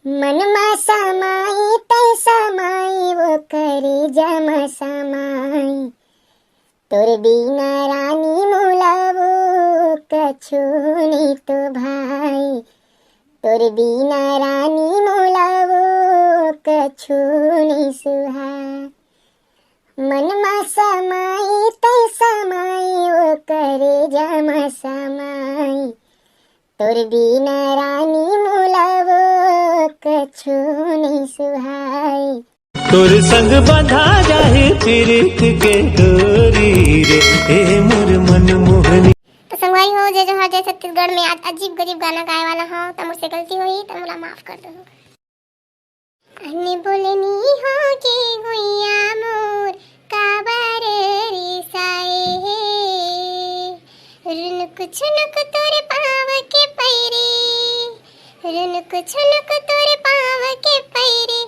मनमा समाई तै समाई वो करे जमा समाई। तोर बिना रानी मोलावो कछु नहीं तो भाई। तोर बिना रानी मोलावो कछु नहीं सुहाई। मनमा समाई तै समाई वो करे जमा समाई। तोर बिना रानी मोलावो कछु नहीं सुहाई। तोर संग बंधा जाए प्रीत के डोरी रे ए मोर मन मोहनी। तो संगवारी हो जो हर जय छत्तीसगढ़ में आज अजीब गरीब गाना गाए वाला हो तो मुझसे गलती हुई तो मुझे माफ कर दो। अन्ने बोले नी हो के गुइया मोर काबर रिसाए रुन कुछ नुक तोरे पाव के पैरे। रुन कुछ नुक तोरे पाव के पैरे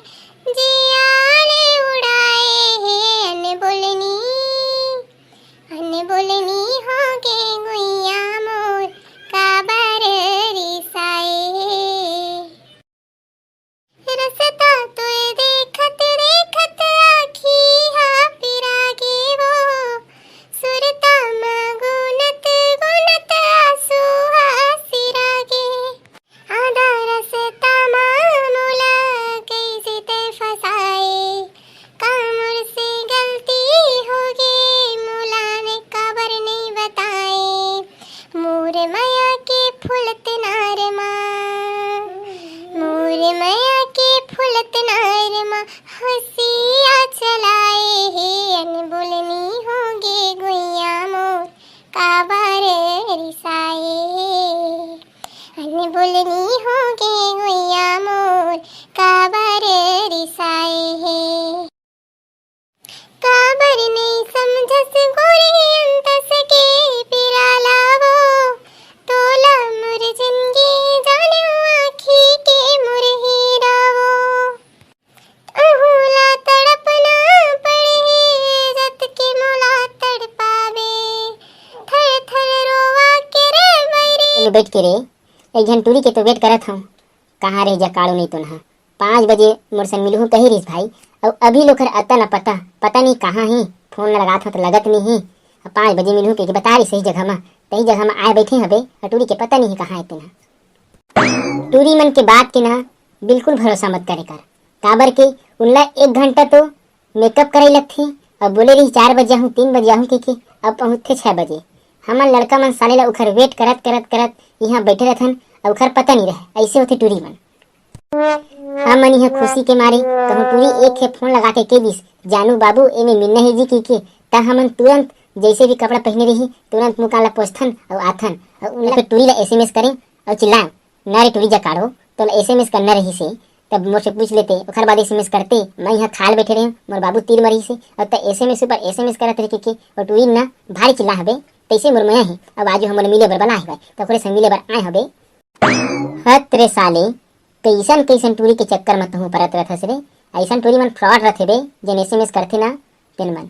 जे आले उड़ाए हे। अन्ने बोले नी हो के गुइया मोर काबर रिसाए। रसता तुए देखत देखत आखी हा पिरागे वो सुरता मगुनत गुनत आंसू हा सिरागे। आधा रसता मामूला कैसे ते फसाए कामुर से गलती होगी मूला ने खबर नहीं बताए। मोर माया के फुलत नार माँ मोर माया के फुलत नार माँ हंसिया चलाए हे। अन बोलनी होगे गुइया मोर काबर रिसाए। अन बोलनी होगे गुइया मोर काबर रिसाए हे। काबर नहीं समझस गोरे अंतस के पिरा लावो तोला मुर जिंदगी जाने आँखी के मुर हीरावो। अहुला तड़पना पड़े जत के मोला तड़पावे थर थर रोवा के रे बैरे। बैठ के रे एक घंटे टूरी के तो वेट करत हूँ कहाँ रह जा काड़ो नहीं तो नहा 5 बजे मोर संग मिलूँ कही रहीस भाई और अभी लोखर अता न पता नहीं कहाँ ही फोन न लगात हो तो लगत नहीं ही। 5 बजे मिलूँ के बता रही सही जगह में तही जगह में आए बैठे हबे और टूरी के पता नहीं कहाँ है ना। टूरी मन के बात के ना बिल्कुल भरोसा मत करे कर काबर के उनला 1 घंटा तो मेकअप करे लगथे और बोले रही 4 बजे हूँ 3 बजे हूँ के अब पहुँचते 6 बजे। हमन लड़का मन साले ला उखर वेट करत करत करत यहाँ बैठे रहथन और उखर पता नहीं रहे ऐसे होते टूरी मन। हमन यहाँ खुशी के मारे कहूँ टूरी एक है फोन लगा के दिस जानू बाबू एमे मिलना है जी की ता हमन तुरंत जैसे भी कपड़ा पहने रही तुरंत मुँह काला पोछथन और आथन और उनला टूरी ला SMS करें और चिल्लाएं ना रे टूरी जा काढ़ो तो SMS करना रही से तब मोर से पूछ लेते ओखर बाद SMS करते मैं यहाँ खाल बैठे रहे मोर बाबू तीर मरी से और त SMS ऊपर SMS करत रहे के और टूरी ना भारी चिल्ला हबे तैसे मोर मया है अब आज हमन मिले बर बना है तो ओकरे संग मिले बर आए हबे। हत रे साले कैसन कैसन टूरी के चक्कर में तुम परत रहथस रे। ऐसन टूरी मन फ्रॉड रहथे बे जेन SMS करथे ना तेन मन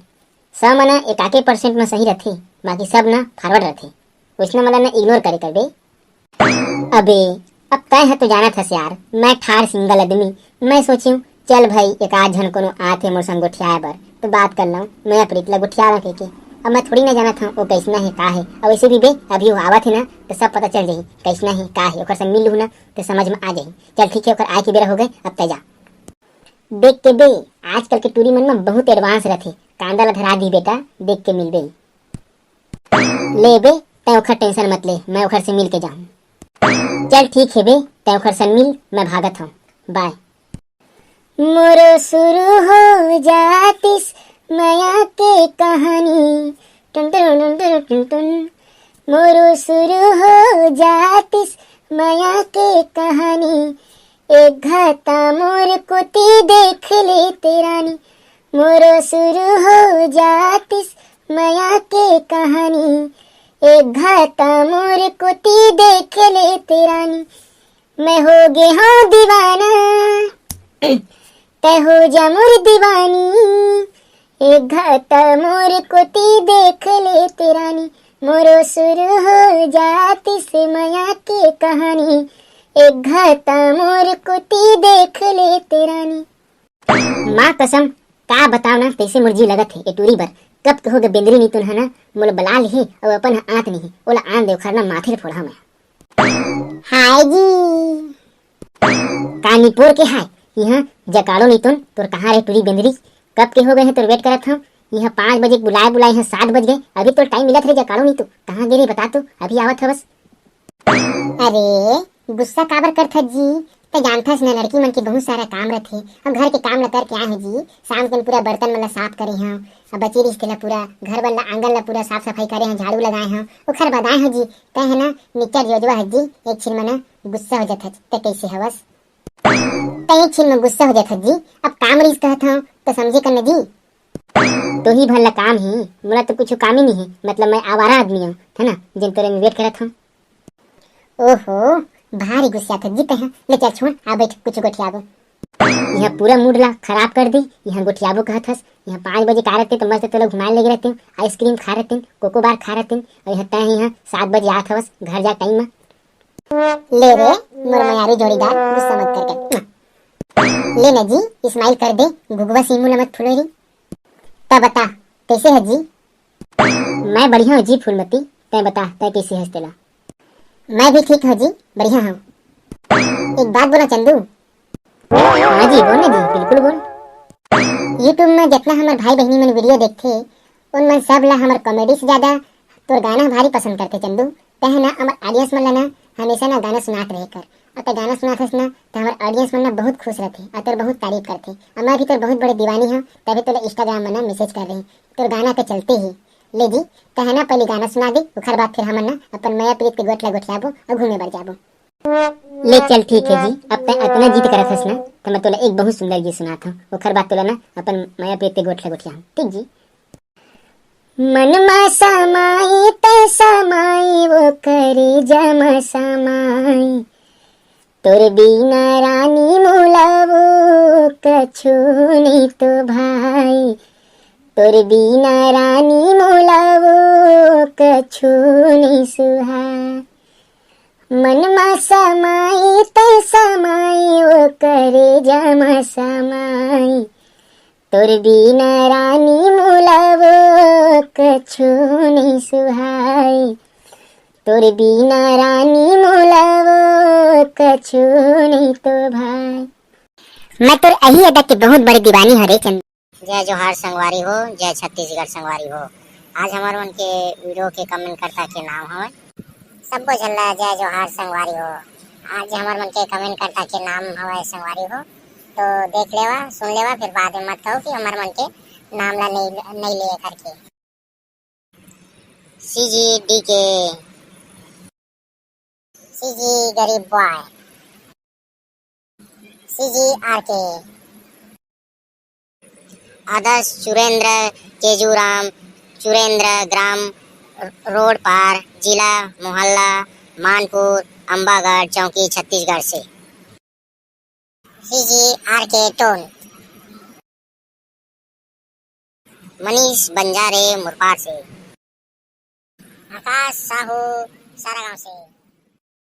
सब मन 81% में सही रहथे बाकी सब ना फॉरवर्ड रहथे उसने मन ना इग्नोर करे कर बे। अबे अब तय है तो जाना था यार मैं ठार सिंगल आदमी मैं सोचूं चल भाई एक आध जन कोनो आथे मोर संग गोठियाए बर तो बात कर लूँ मैं प्रीत ला गोठियावा के अब मैं थोड़ी ना जाना था वो कैसना है का है और वैसे भी बे अभी वो आवत है ना तो सब पता चल जाही कैसना है का है ओकर संग मिल लूँ ना तो समझ में आ जाही। चल ठीक है ओकर आए के बेरा हो गए अब तय जा देख के बे आजकल के टूरी मन में बहुत एडवांस रहथे कांदा ला धरा दी बेटा देख के मिल बे ले बे तय ओखर टेंशन मत ले मैं ओखर से मिल के जाऊँ। चल ठीक है बे तय ओखर संग मिल मैं भागत हूँ बाय। मोरो शुरू हो जातिस माया के कहानी टन टन टन टन टन। मोरो शुरू हो जातिस माया के कहानी एक घाता मोर को ती देख ले तेरानी। मोरो शुरू हो जातिस माया के कहानी एक घाता मोर को ती देख ले तेरानी। मैं हो गे हाँ दीवाना तय हो जा मोर दीवानी एक घाता मोर को ती देख ले तेरानी। मोरो शुरू हो जाती से माया की कहानी एक घाता मोर कुती देख ले तेरानी। माँ कसम का बताओ ना तैसे मुर्जी लगत है ए टूरी बर कब के होगे बेंदरी नी तुन है ना मोला बला लिही और अपन आंत नहीं ओला आन देव खरना माथे फोड़ा मैं। हाय जी कानीपुर के हाय यहाँ जकाड़ो नहीं तुम तोर कहाँ रे टूरी बेंदरी कब के हो गए हैं तोर वेट करत हूँ यहाँ 5 बजे बुलाए बुलाए यहाँ 7 बज गए अभी तो टाइम मिलत है जकाड़ो नहीं तू कहाँ गिरी बता तू अभी आवत है बस। अरे गुस्सा काबर करत जी तो जानथस ना लड़की मन के बहुत सारा काम रहते हम घर के काम ला करके आए हैं जी शाम के पूरा बर्तन मन ला साफ करे हैं अब बची रिश्ते ला पूरा घर वाला आंगन ला पूरा साफ सफाई करे हैं झाड़ू लगाए हैं ओखर बताए हैं जी कहे है ना निकर योजवा है जी एक छिन मना गुस्सा हो जाता तो कैसे हवस एक छिन में गुस्सा हो जाता जी अब काम रिश्त कहत हूँ तो समझे करना जी तो ही भला काम ही मोला तो कुछ काम ही नहीं है मतलब मैं आवारा आदमी हूँ है ना जिन तरह में वेट करत हूँ। ओहो भारी गुस्सा था जीते हैं ले चल छोड़ आ बैठ कुछ गोठियाबो यहाँ पूरा मूड ला खराब कर दी यहाँ गोठियाबो कहत हस यहाँ 5 बजे का रहते तो मस्त तो लोग घुमाए लगे रहते आइसक्रीम खा रहते कोको बार खा रहते और यहाँ तय यहाँ 7 बजे आत हवस घर जा टाइम में ले रे मोर मयारी जोड़ीदार गुस्सा मत करके ले ना जी स्माइल कर दे गुगवा सीमू ला मत फुलेरी तब बता कैसे है जी। मैं बढ़िया हूँ जी फूलमती तय बता तय कैसे है तेला। मैं भी ठीक हूँ जी बढ़िया हूँ। एक बात बोला चंदू। हाँ जी बोल ना जी बिल्कुल बोल। यूट्यूब में जितना हमारे भाई बहनी मन वीडियो देखते उन मन सब ला हमारे कॉमेडी से ज्यादा तो गाना भारी पसंद करते चंदू तह ना हमारे ऑडियंस मन ला ना हमेशा ना गाना सुनाते रह कर और तो गाना सुनाते ना तो हमारे ऑडियंस मन ना बहुत खुश रहते और तो बहुत तारीफ करते और मैं भी तो बहुत बड़े दीवानी हूँ तभी तो इंस्टाग्राम में ना मैसेज कर रही तो गाना तो चलते ही ले जी कहना पहले गाना सुना दे उखर बाद फिर हम ना अपन माया प्रीत के गोठला गोठियाबो और घूमे बढ़ जाबो। ले चल ठीक है जी अब तक इतना जीत करत हस ना तो मैं तोला एक बहुत सुंदर गीत सुनाता हूँ उखर बाद तोला ना अपन माया प्रीत के गोठला गोठिया ठीक जी। मन मा समाई ते समाई वो करे जमा समाई तोर बिना रानी मोलावो कछु नहीं तो भाई तोर बिना रानी मोलावो कछु नहीं सुहाय मन मा समाई ते समाई वो करे जमा समाई तोर बिना रानी मोलावो कछु नहीं सुहाय तोर बिना रानी मोलावो कछु नहीं तो भाई। मैं तोर अही अदा की बहुत बड़ी दीवानी हरे चंद। जय जोहार संगवारी हो जय छत्तीसगढ़ संगवारी हो। आज हमारे मन के वीडियो के कमेंट करता के नाम हवे सबको झल्ला जय जोहार संगवारी हो। आज हमारे मन के कमेंट करता के नाम हवे संगवारी हो तो देख लेवा सुन लेवा फिर बाद में मत कहो कि हमारे मन के नाम ला नहीं ले करके। सीजी डी के सीजी गरीब बॉय सीजी आर के आदर्श चुरेंद्र केजूराम चुरेंद्र ग्राम रोड पार जिला मोहल्ला मानपुर अंबागढ़ चौकी छत्तीसगढ़ से। सीजी आर के टोन मनीष बंजारे मुरपार से। आकाश साहू सारा गांव से।